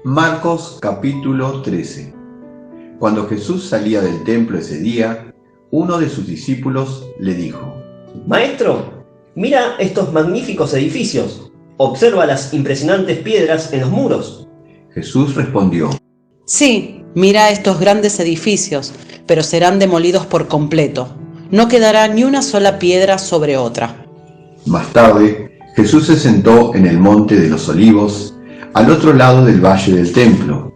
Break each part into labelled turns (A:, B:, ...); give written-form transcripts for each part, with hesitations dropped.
A: Marcos capítulo 13. Cuando Jesús salía del templo ese día, uno de sus discípulos le dijo:
B: Maestro, mira estos magníficos edificios. Observa las impresionantes piedras en los muros.
A: Jesús respondió:
C: Sí, mira estos grandes edificios, pero serán demolidos por completo. No quedará ni una sola piedra sobre otra.
A: Más tarde, Jesús se sentó en el monte de los Olivos, al otro lado del valle del templo.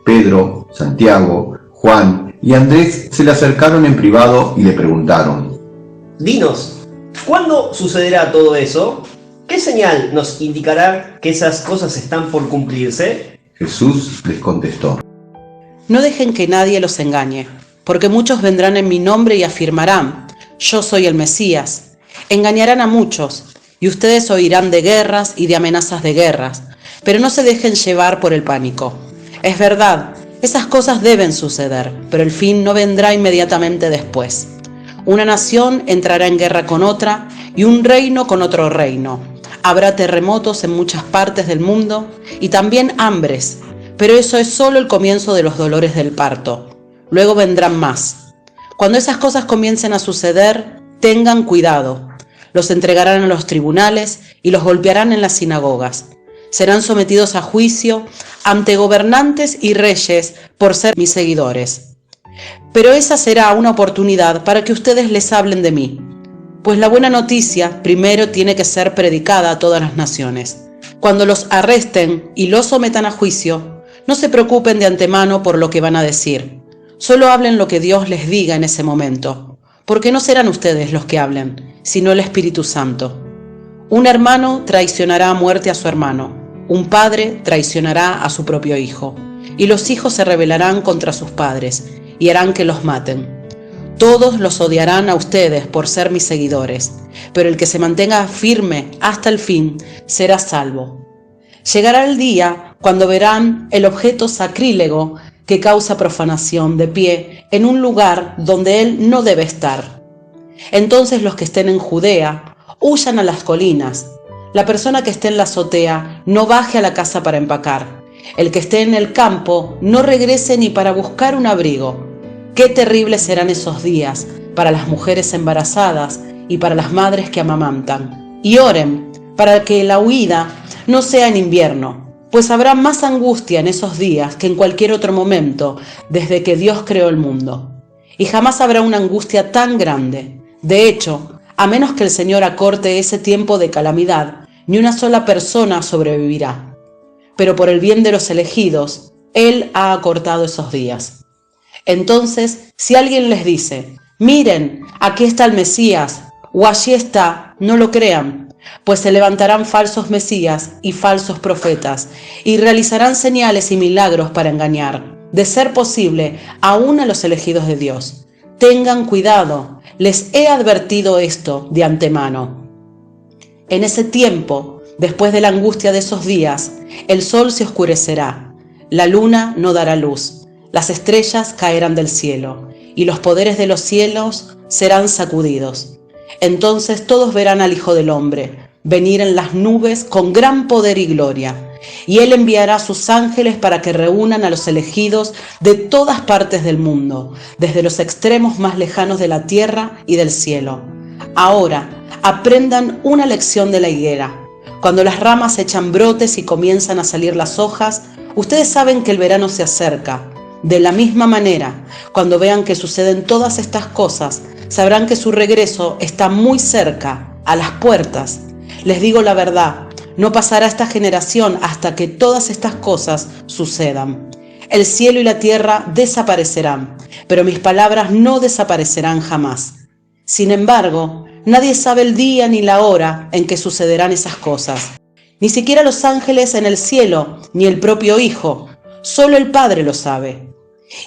A: Pedro, Santiago, Juan y Andrés se le acercaron en privado y le preguntaron:
B: Dinos, ¿cuándo sucederá todo eso? ¿Qué señal nos indicará que esas cosas están por cumplirse?
A: Jesús les contestó:
C: No dejen que nadie los engañe, porque muchos vendrán en mi nombre y afirmarán: yo soy el Mesías. Engañarán a muchos, y ustedes oirán de guerras y de amenazas de guerras, pero no se dejen llevar por el pánico. Es verdad, esas cosas deben suceder, pero el fin no vendrá inmediatamente después. Una nación entrará en guerra con otra y un reino con otro reino. Habrá terremotos en muchas partes del mundo y también hambres, pero eso es solo el comienzo de los dolores del parto. Luego vendrán más. Cuando esas cosas comiencen a suceder, tengan cuidado. Los entregarán a los tribunales y los golpearán en las sinagogas. Serán sometidos a juicio ante gobernantes y reyes por ser mis seguidores. Pero esa será una oportunidad para que ustedes les hablen de mí, pues la buena noticia primero tiene que ser predicada a todas las naciones. Cuando los arresten y los sometan a juicio, no se preocupen de antemano por lo que van a decir. Solo hablen lo que Dios les diga en ese momento, porque no serán ustedes los que hablen, sino el Espíritu Santo. Un hermano traicionará a muerte a su hermano. Un padre traicionará a su propio hijo, y los hijos se rebelarán contra sus padres y harán que los maten. Todos los odiarán a ustedes por ser mis seguidores, pero el que se mantenga firme hasta el fin será salvo. Llegará el día cuando verán el objeto sacrílego que causa profanación de pie en un lugar donde él no debe estar. Entonces los que estén en Judea huyan a las colinas. La persona que esté en la azotea no baje a la casa para empacar. El que esté en el campo no regrese ni para buscar un abrigo. Qué terribles serán esos días para las mujeres embarazadas y para las madres que amamantan. Y oren para que la huida no sea en invierno, pues habrá más angustia en esos días que en cualquier otro momento desde que Dios creó el mundo. Y jamás habrá una angustia tan grande. De hecho, a menos que el Señor acorte ese tiempo de calamidad, ni una sola persona sobrevivirá. Pero por el bien de los elegidos, Él ha acortado esos días. Entonces, si alguien les dice: miren, aquí está el Mesías, o allí está, no lo crean, pues se levantarán falsos mesías y falsos profetas, y realizarán señales y milagros para engañar, de ser posible, aún a los elegidos de Dios. Tengan cuidado, les he advertido esto de antemano. En ese tiempo, después de la angustia de esos días, el sol se oscurecerá, la luna no dará luz, las estrellas caerán del cielo, y los poderes de los cielos serán sacudidos. Entonces todos verán al Hijo del Hombre venir en las nubes con gran poder y gloria, y Él enviará a sus ángeles para que reúnan a los elegidos de todas partes del mundo, desde los extremos más lejanos de la tierra y del cielo. Ahora, aprendan una lección de la higuera. Cuando las ramas echan brotes y comienzan a salir las hojas, ustedes saben que el verano se acerca. De la misma manera, cuando vean que suceden todas estas cosas, sabrán que su regreso está muy cerca, a las puertas. Les digo la verdad, no pasará esta generación hasta que todas estas cosas sucedan. El cielo y la tierra desaparecerán, pero mis palabras no desaparecerán jamás. Sin embargo, nadie sabe el día ni la hora en que sucederán esas cosas. Ni siquiera los ángeles en el cielo, ni el propio Hijo. Solo el Padre lo sabe.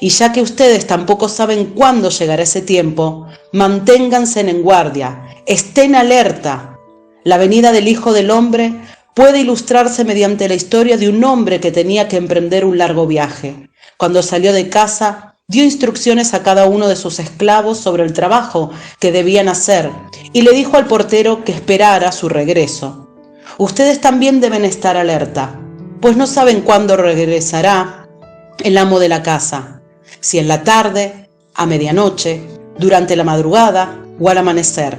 C: Y ya que ustedes tampoco saben cuándo llegará ese tiempo, manténganse en guardia, estén alerta. La venida del Hijo del Hombre puede ilustrarse mediante la historia de un hombre que tenía que emprender un largo viaje. Cuando salió de casa, dio instrucciones a cada uno de sus esclavos sobre el trabajo que debían hacer y le dijo al portero que esperara su regreso. Ustedes también deben estar alerta. pues no saben cuándo regresará el amo de la casa, si en la tarde, a medianoche, durante la madrugada o al amanecer.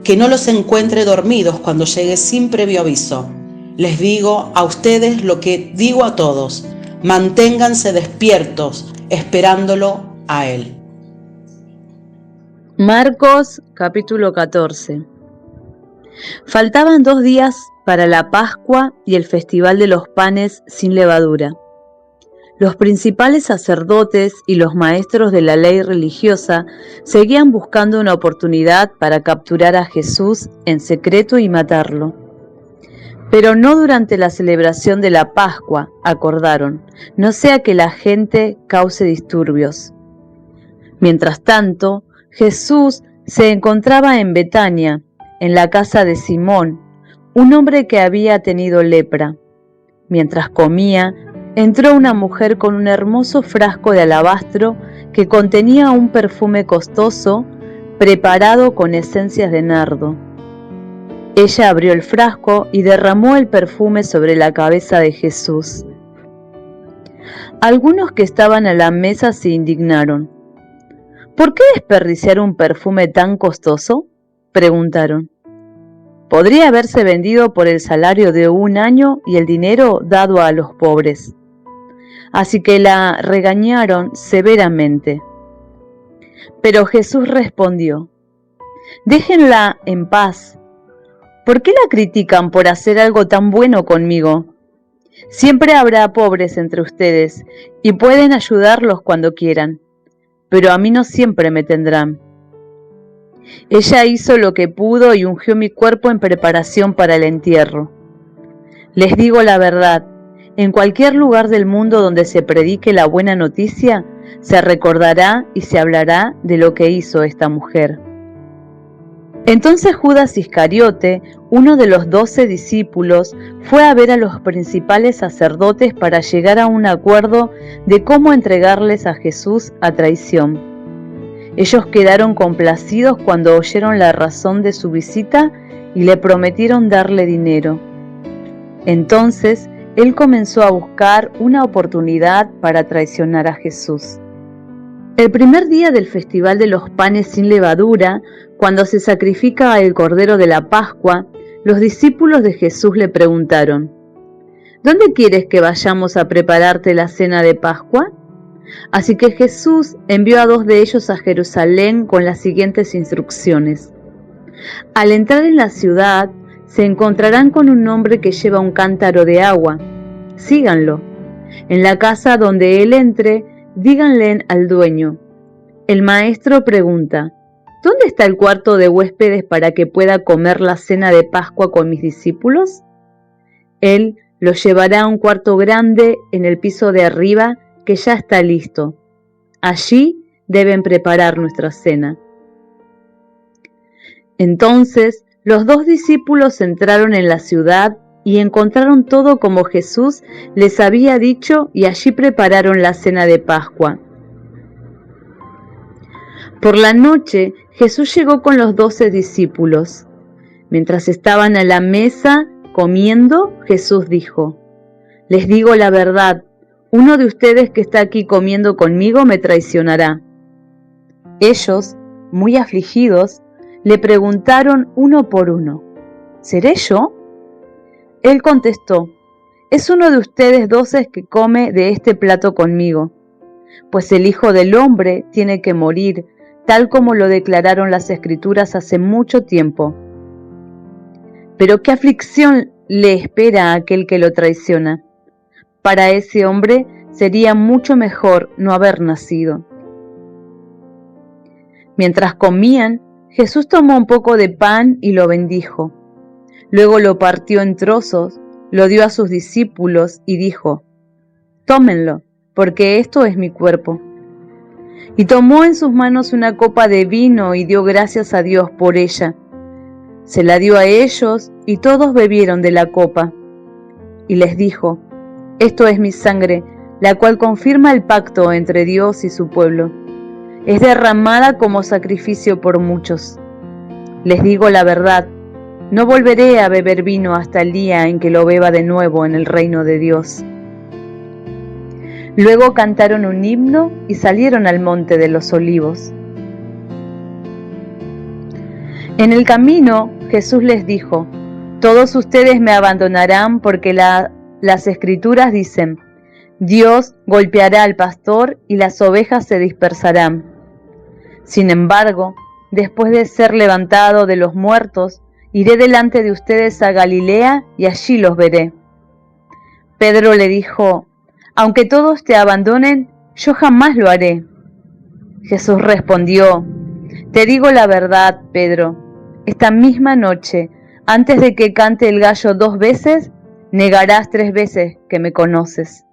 C: Que no los encuentre dormidos cuando llegue sin previo aviso. Les digo a ustedes lo que digo a todos: manténganse despiertos, esperándolo a Él.
D: Marcos capítulo 14. Faltaban 2 días para la Pascua y el Festival de los Panes sin Levadura. Los principales sacerdotes y los maestros de la ley religiosa seguían buscando una oportunidad para capturar a Jesús en secreto y matarlo. Pero no durante la celebración de la Pascua, acordaron, no sea que la gente cause disturbios. Mientras tanto, Jesús se encontraba en Betania, en la casa de Simón, un hombre que había tenido lepra. Mientras comía, entró una mujer con un hermoso frasco de alabastro que contenía un perfume costoso preparado con esencias de nardo. Ella abrió el frasco y derramó el perfume sobre la cabeza de Jesús. Algunos que estaban a la mesa se indignaron. ¿Por qué desperdiciar un perfume tan costoso?, preguntaron. Podría haberse vendido por el salario de 1 año y el dinero dado a los pobres. Así que la regañaron severamente. Pero Jesús respondió: déjenla en paz. ¿Por qué la critican por hacer algo tan bueno conmigo? Siempre habrá pobres entre ustedes y pueden ayudarlos cuando quieran, pero a mí no siempre me tendrán. Ella hizo lo que pudo y ungió mi cuerpo en preparación para el entierro. Les digo la verdad, en cualquier lugar del mundo donde se predique la buena noticia, se recordará y se hablará de lo que hizo esta mujer. Entonces Judas Iscariote, uno de los 12 discípulos, fue a ver a los principales sacerdotes para llegar a un acuerdo de cómo entregarles a Jesús a traición. Ellos quedaron complacidos cuando oyeron la razón de su visita y le prometieron darle dinero. Entonces él comenzó a buscar una oportunidad para traicionar a Jesús. El primer día del Festival de los Panes sin Levadura, cuando se sacrifica el Cordero de la Pascua, los discípulos de Jesús le preguntaron: ¿dónde quieres que vayamos a prepararte la cena de Pascua? Así que Jesús envió a 2 de ellos a Jerusalén con las siguientes instrucciones. Al entrar en la ciudad, se encontrarán con un hombre que lleva un cántaro de agua. Síganlo. En la casa donde él entre, díganle al dueño: el maestro pregunta, ¿dónde está el cuarto de huéspedes para que pueda comer la cena de Pascua con mis discípulos? Él los llevará a un cuarto grande en el piso de arriba que ya está listo. Allí deben preparar nuestra cena. Entonces los 2 discípulos entraron en la ciudad y encontraron todo como Jesús les había dicho, y allí prepararon la cena de Pascua. Por la noche, Jesús llegó con los 12 discípulos. Mientras estaban a la mesa comiendo, Jesús dijo: les digo la verdad, uno de ustedes que está aquí comiendo conmigo me traicionará. Ellos, muy afligidos, le preguntaron uno por uno: ¿seré yo? Él contestó: es uno de ustedes 12 que come de este plato conmigo, pues el Hijo del Hombre tiene que morir, tal como lo declararon las Escrituras hace mucho tiempo. Pero qué aflicción le espera a aquel que lo traiciona. Para ese hombre sería mucho mejor no haber nacido. Mientras comían, Jesús tomó un poco de pan y lo bendijo. Luego lo partió en trozos, lo dio a sus discípulos y dijo: tómenlo, porque esto es mi cuerpo. Y tomó en sus manos una copa de vino y dio gracias a Dios por ella. Se la dio a ellos y todos bebieron de la copa. Y les dijo: esto es mi sangre, la cual confirma el pacto entre Dios y su pueblo. Es derramada como sacrificio por muchos. Les digo la verdad, no volveré a beber vino hasta el día en que lo beba de nuevo en el reino de Dios. Luego cantaron un himno y salieron al monte de los olivos. En el camino, Jesús les dijo: todos ustedes me abandonarán porque las Escrituras dicen: Dios golpeará al pastor y las ovejas se dispersarán. Sin embargo, después de ser levantado de los muertos, iré delante de ustedes a Galilea y allí los veré. Pedro le dijo: aunque todos te abandonen, yo jamás lo haré. Jesús respondió: te digo la verdad, Pedro, esta misma noche, antes de que cante el gallo 2 veces, negarás 3 veces que me conoces.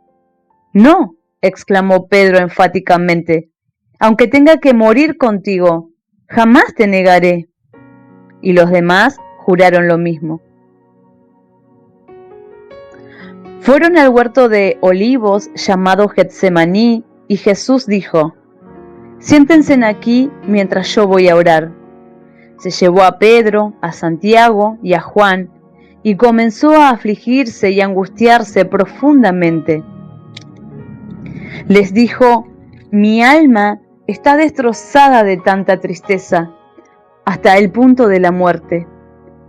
D: No, exclamó Pedro enfáticamente, aunque tenga que morir contigo, jamás te negaré. Y los demás juraron lo mismo. Fueron al huerto de olivos llamado Getsemaní, y Jesús dijo: siéntense aquí mientras yo voy a orar. Se llevó a Pedro, a Santiago y a Juan, y comenzó a afligirse y angustiarse profundamente. Les dijo: mi alma está destrozada de tanta tristeza, hasta el punto de la muerte.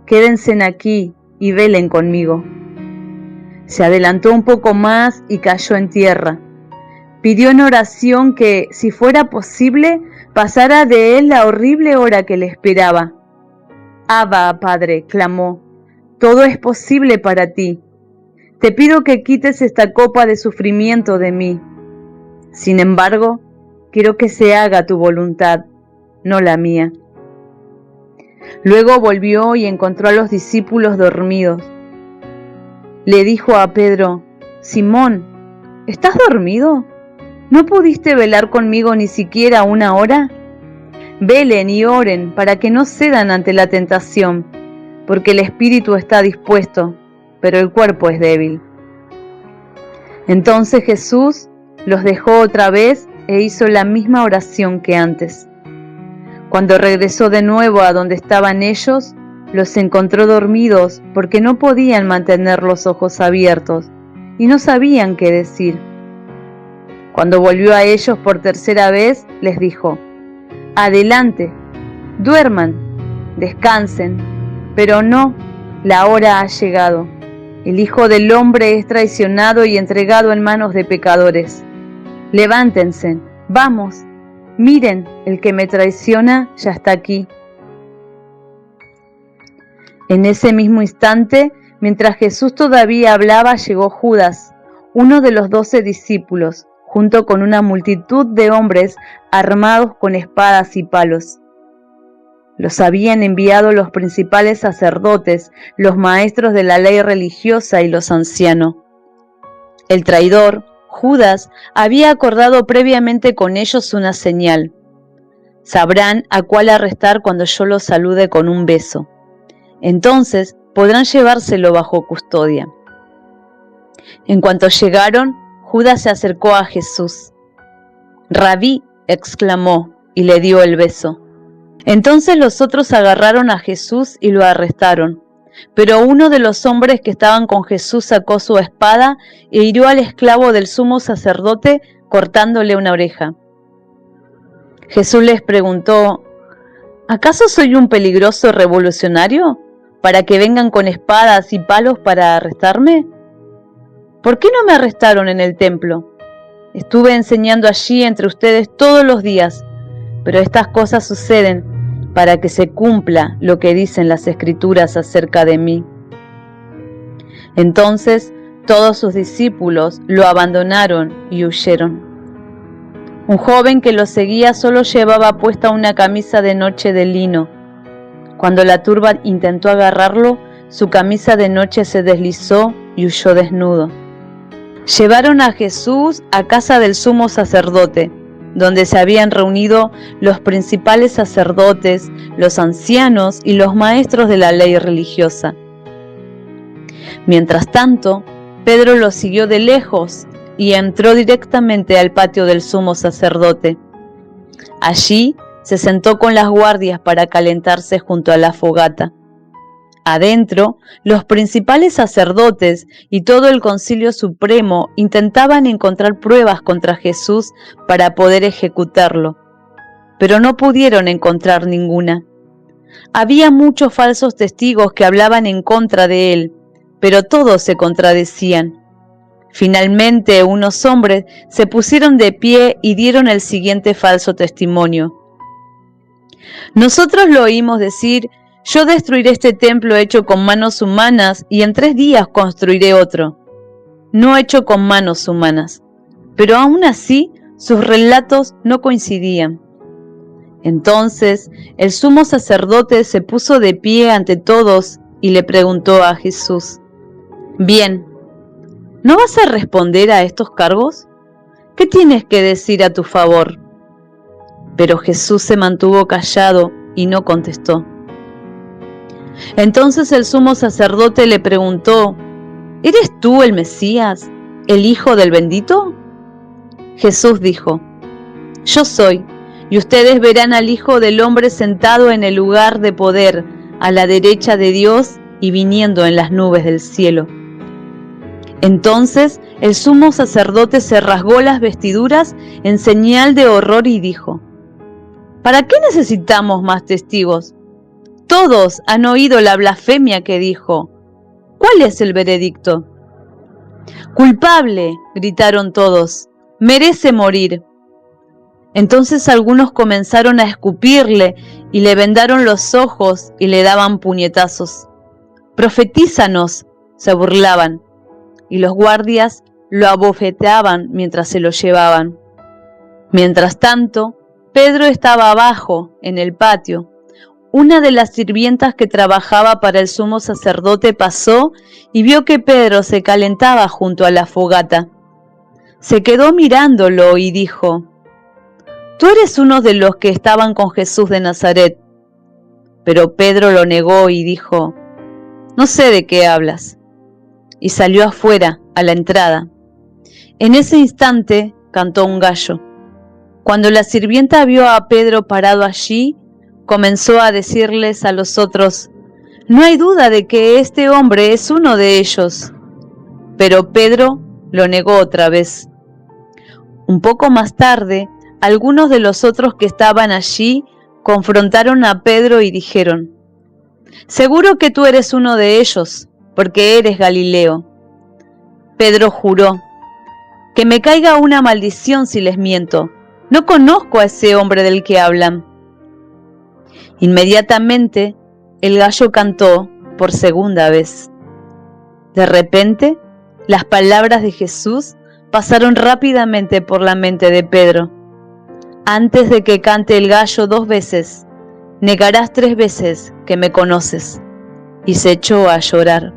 D: Quédense aquí y velen conmigo. Se adelantó un poco más y cayó en tierra. Pidió en oración que, si fuera posible, pasara de él la horrible hora que le esperaba. Abba, Padre, clamó, todo es posible para ti. Te pido que quites esta copa de sufrimiento de mí. Sin embargo, quiero que se haga tu voluntad, no la mía. Luego volvió y encontró a los discípulos dormidos. Le dijo a Pedro: Simón, ¿estás dormido? ¿No pudiste velar conmigo ni siquiera 1 hora? Velen y oren para que no cedan ante la tentación, porque el espíritu está dispuesto, pero el cuerpo es débil. Entonces Jesús los dejó otra vez e hizo la misma oración que antes. Cuando regresó de nuevo a donde estaban ellos, los encontró dormidos porque no podían mantener los ojos abiertos y no sabían qué decir. Cuando volvió a ellos por 3ª vez, les dijo: adelante, duerman, descansen, pero no, la hora ha llegado. El Hijo del Hombre es traicionado y entregado en manos de pecadores. Levántense, vamos, miren, el que me traiciona ya está aquí. En ese mismo instante, mientras Jesús todavía hablaba, llegó Judas, uno de los 12 discípulos, junto con una multitud de hombres armados con espadas y palos. Los habían enviado los principales sacerdotes, los maestros de la ley religiosa y los ancianos. El traidor, Judas, había acordado previamente con ellos una señal. Sabrán a cuál arrestar cuando yo los salude con un beso. Entonces podrán llevárselo bajo custodia. En cuanto llegaron, Judas se acercó a Jesús. «Rabí», exclamó, y le dio el beso. Entonces los otros agarraron a Jesús y lo arrestaron. Pero uno de los hombres que estaban con Jesús sacó su espada e hirió al esclavo del sumo sacerdote, cortándole una oreja. Jesús les preguntó: ¿acaso soy un peligroso revolucionario para que vengan con espadas y palos para arrestarme? ¿Por qué no me arrestaron en el templo? Estuve enseñando allí entre ustedes todos los días, pero estas cosas suceden para que se cumpla lo que dicen las Escrituras acerca de mí. Entonces todos sus discípulos lo abandonaron y huyeron. Un joven que lo seguía solo llevaba puesta una camisa de noche de lino. Cuando la turba intentó agarrarlo, su camisa de noche se deslizó y huyó desnudo. Llevaron a Jesús a casa del sumo sacerdote, donde se habían reunido los principales sacerdotes, los ancianos y los maestros de la ley religiosa. Mientras tanto, Pedro lo siguió de lejos y entró directamente al patio del sumo sacerdote. Allí se sentó con las guardias para calentarse junto a la fogata. Adentro, los principales sacerdotes y todo el Concilio Supremo intentaban encontrar pruebas contra Jesús para poder ejecutarlo, pero no pudieron encontrar ninguna. Había muchos falsos testigos que hablaban en contra de él, pero todos se contradecían. Finalmente, unos hombres se pusieron de pie y dieron el siguiente falso testimonio. Nosotros lo oímos decir: yo destruiré este templo hecho con manos humanas y en 3 días construiré otro, no hecho con manos humanas. Pero aún así, sus relatos no coincidían. Entonces, el sumo sacerdote se puso de pie ante todos y le preguntó a Jesús: Bien, ¿no vas a responder a estos cargos? ¿Qué tienes que decir a tu favor? Pero Jesús se mantuvo callado y no contestó. Entonces el sumo sacerdote le preguntó: ¿Eres tú el Mesías, el Hijo del Bendito? Jesús dijo: Yo soy, y ustedes verán al Hijo del Hombre sentado en el lugar de poder, a la derecha de Dios y viniendo en las nubes del cielo. Entonces el sumo sacerdote se rasgó las vestiduras en señal de horror y dijo: ¿Para qué necesitamos más testigos? Todos han oído la blasfemia que dijo. ¿Cuál es el veredicto? ¡Culpable!, gritaron todos. ¡Merece morir! Entonces algunos comenzaron a escupirle y le vendaron los ojos y le daban puñetazos. ¡Profetízanos!, se burlaban, y los guardias lo abofeteaban mientras se lo llevaban. Mientras tanto, Pedro estaba abajo, en el patio. Una de las sirvientas que trabajaba para el sumo sacerdote pasó y vio que Pedro se calentaba junto a la fogata. Se quedó mirándolo y dijo: «Tú eres uno de los que estaban con Jesús de Nazaret». Pero Pedro lo negó y dijo: «No sé de qué hablas». Y salió afuera, a la entrada. En ese instante cantó un gallo. Cuando la sirvienta vio a Pedro parado allí, comenzó a decirles a los otros: «No hay duda de que este hombre es uno de ellos». Pero Pedro lo negó otra vez. Un poco más tarde, algunos de los otros que estaban allí confrontaron a Pedro y dijeron: «Seguro que tú eres uno de ellos, porque eres Galileo». Pedro juró: «Que me caiga una maldición si les miento. No conozco a ese hombre del que hablan». Inmediatamente, el gallo cantó por segunda vez. De repente, las palabras de Jesús pasaron rápidamente por la mente de Pedro. «Antes de que cante el gallo 2 veces, negarás 3 veces que me conoces». Y se echó a llorar.